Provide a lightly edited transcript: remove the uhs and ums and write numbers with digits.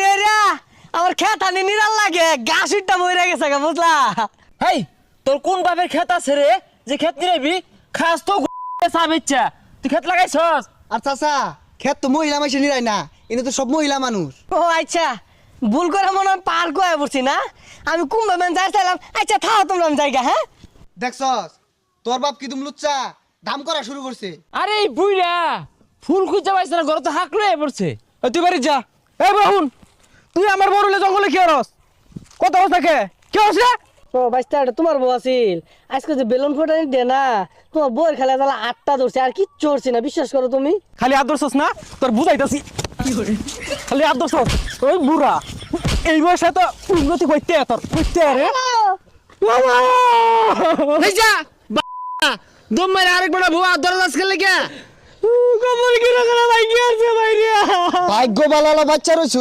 ডেরিয়া আমার খেত আনি নিরাল লাগে গাছটা মরে গেছে গা বুঝলা। হেই তোর কোন বাপের ক্ষেত আছে রে যে ক্ষেত নিরাবি খাস তো সাবেচ্ছা তুই ক্ষেত লাগাইছস। আর চাচা খেত তো মহিলা মাইসে নিরাই না, এনে তো সব মহিলা মানুষ। ও আচ্ছা, ভুল করে মনে হয় পার করে পড়ছি না। আমি কুম্ভে ম্যান যাইছিলাম। আচ্ছা থাও তোমরা জায়গা। হ্যাঁ দেখছস তোর বাপ কি তুমি লুচ্চা দাম করা শুরু করছে। আরে এই বুইরা ফুল খুঁজে পাইছে না ঘরে তো হাঁক লয়ে পড়ছে। তুই বাড়ি যা। এই বাহুন তুই আমার বড়লে জঙ্গলে কি করস? কত অবস্থা কি হচ্ছে? ও বাইস্তা এটা তোমার বউ আছিল। আজকে যে বেলুন ফোটানি দে না, তোমার বউয়ের খেলা তাহলে 8টা ধরছে আর কি চড়ছে না, বিশ্বাস করো তুমি। খালি হাত ধরছস না তোর বুঝাইতাছি। খালি হাত ধরছস ওই বুড়া এই বয়সে তো উন্নতি করতে তোর করতে রে বাবা। এই যা দম মারে আরেকবার ভুয়া ধরে লাস খেলে কে কবর কি রাখা ভাই কি আছে ভাই রে। ভাগ্য বালালা বাচ্চা রইছু